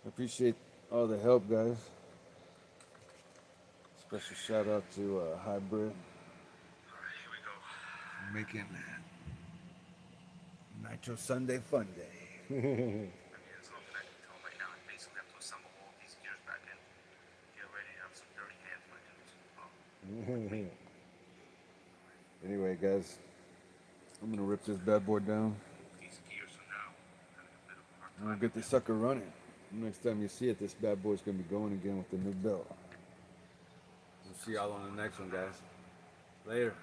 I appreciate all the help, guys. Special shout out to Hybrid. Alright, here we go. Making Nitro Sunday fun day. I mean, there's nothing I can tell right now. I basically have to assemble all these gears back in. Get ready to have some dirty hands, my dudes. Anyway, guys, I'm gonna rip this bad boy down. These gears are now having a bit of a hard I'm gonna time. get this sucker running. Next time you see it, this bad boy's gonna be going again with the new belt. We'll see y'all on the next one, guys. Later.